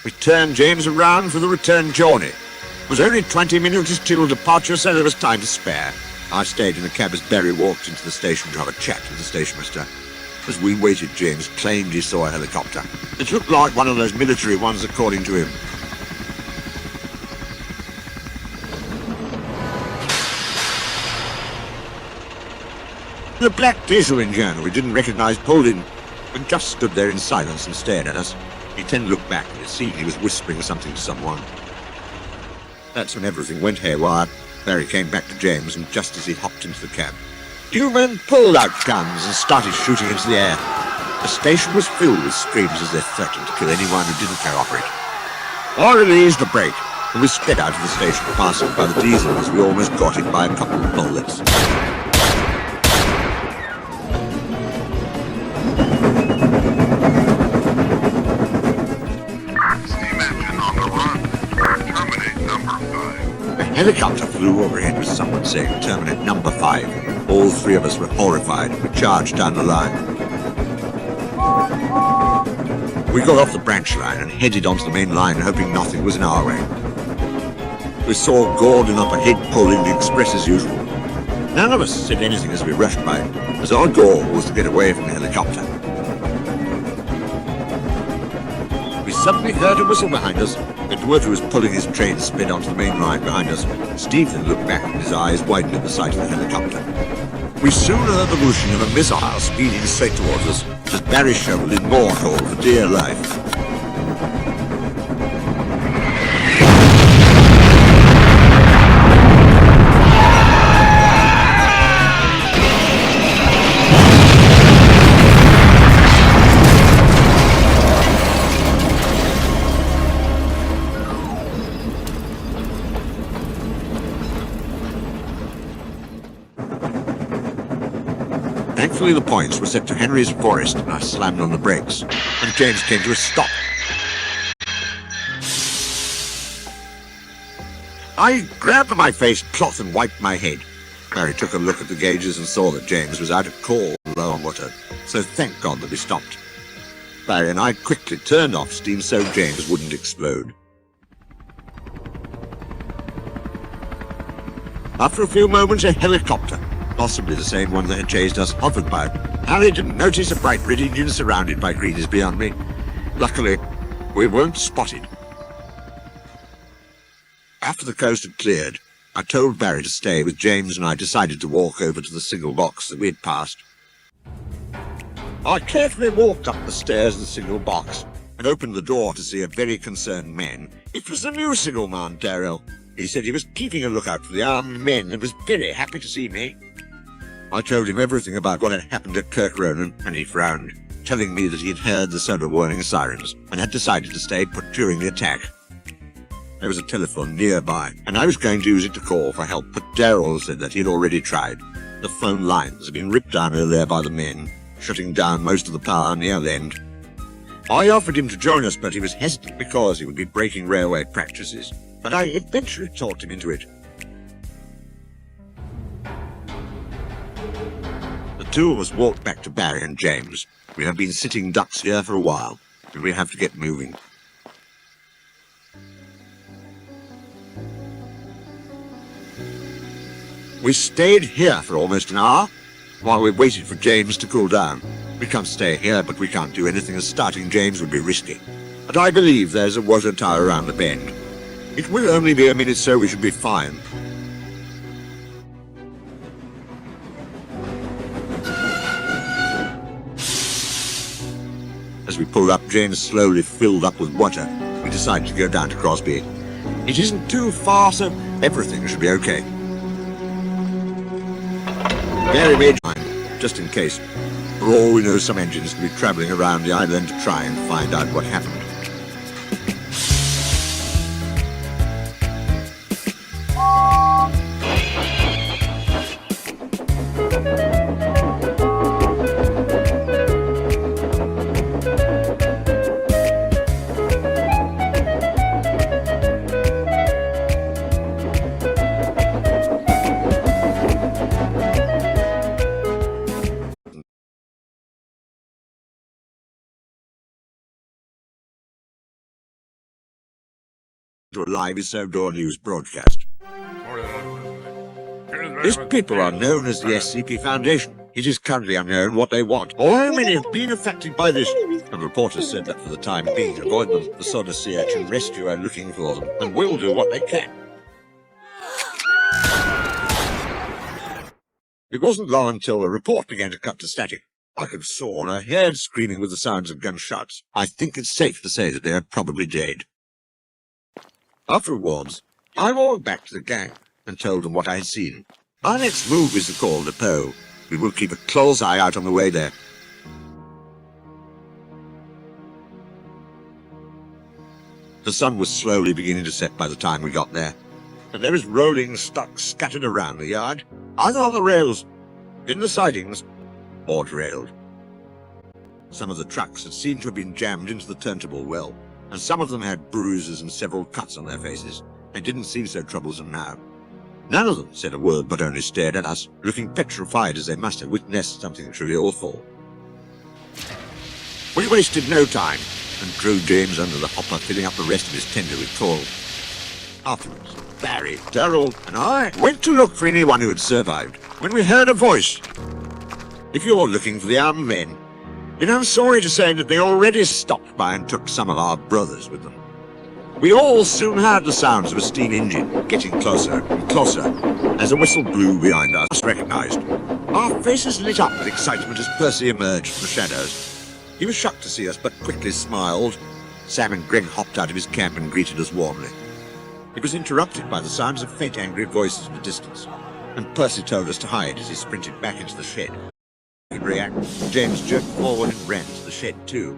We turned James around for the return journey. It was only 20 minutes till departure, so there was time to spare. I stayed in the cab as Barry walked into the station to have a chat with the station master. As we waited, James claimed he saw a helicopter. It looked like one of those military ones, according to him. The black diesel engine we didn't recognize pulled in and just stood there in silence and stared at us. He then looked back and it seemed he was whispering something to someone. That's when everything went haywire. Barry came back to James, and just as he hopped into the cab, two men pulled out guns and started shooting into the air. The station was filled with screams as they threatened to kill anyone who didn't cooperate. I released the brake, and we sped out of the station, passing by the diesel as we almost got hit by a couple of bullets. The helicopter flew overhead with someone saying terminate number 5. All three of us were horrified. We charged down the line. We got off the branch line and headed onto the main line, hoping nothing was in our way. We saw Gordon up ahead pulling the express as usual. None of us said anything as we rushed by, as our goal was to get away from the helicopter. We suddenly heard a whistle behind us. The dwarf who was pulling his train sped onto the main line behind us. Stephen looked back and his eyes widened at the sight of the helicopter. We soon heard the whooshing of a missile speeding straight towards us, as Barry shoveled in more coal for dear life. Thankfully, the points were set to Henry's Forest, and I slammed on the brakes, and James came to a stop. I grabbed my face cloth and wiped my head. Barry took a look at the gauges and saw that James was out of coal, low on water, so thank God that we stopped. Barry and I quickly turned off steam so James wouldn't explode. After a few moments, a helicopter, possibly the same one that had chased us, hovered by. How they didn't notice a bright red engine surrounded by green is beyond me. Luckily, we weren't spotted. After the coast had cleared, I told Barry to stay with James, and I decided to walk over to the single box that we had passed. I carefully walked up the stairs of the single box and opened the door to see a very concerned man. It was the new signalman, Darrell. He said he was keeping a lookout for the armed men and was very happy to see me. I told him everything about what had happened at Kirk Ronan, and he frowned, telling me that he had heard the sodor warning sirens and had decided to stay put during the attack. There was a telephone nearby, and I was going to use it to call for help, but Darrell said that he had already tried. The phone lines had been ripped down earlier by the men, shutting down most of the power on the other end. I offered him to join us, but he was hesitant because he would be breaking railway practices, but I eventually talked him into it. The two of us walked back to Barry and James. We have been sitting ducks here for a while, and we have to get moving. We stayed here for almost an hour, while we waited for James to cool down. We can't stay here, but we can't do anything, as starting James would be risky. But I believe there's a water tower around the bend. It will only be a minute, so we should be fine. As we pulled up, James slowly filled up with water. We decided to go down to Crosby. It isn't too far, so everything should be okay. Barry made mine, just in case. For all we know, some engines could be travelling around the island to try and find out what happened. to a live sodor news broadcast. These people are known as the SCP Foundation. It is currently unknown what they want, or how many have been affected by this. And reporters said that for the time being, avoidment of the sodor sea urchin rescue are looking for them, and will do what they can. It wasn't long until the report began to cut to static. I could saw and I heard screaming with the sounds of gunshots. I think it's safe to say that they are probably dead. Afterwards, I walked back to the gang and told them what I had seen. Our next move is to call the depot. We will keep a close eye out on the way there. The sun was slowly beginning to set by the time we got there, and there was rolling stock scattered around the yard, either on the rails, in the sidings, or derailed. Some of the trucks had seemed to have been jammed into the turntable well, and some of them had bruises and several cuts on their faces. They didn't seem so troublesome now. None of them said a word but only stared at us, looking petrified as they must have witnessed something truly awful. We wasted no time and threw James under the hopper, filling up the rest of his tender with coal. Afterwards, Barry, Darrell, and I went to look for anyone who had survived when we heard a voice. If you're looking for the armed men, then I'm sorry to say that they already stopped by and took some of our brothers with them. We all soon heard the sounds of a steam engine getting closer and closer as a whistle blew behind us, recognized. Our faces lit up with excitement as Percy emerged from the shadows. He was shocked to see us, but quickly smiled. Sam and Greg hopped out of his camp and greeted us warmly. It was interrupted by the sounds of faint, angry voices in the distance, and Percy told us to hide as he sprinted back into the shed. In reaction, James jerked forward and ran to the shed too.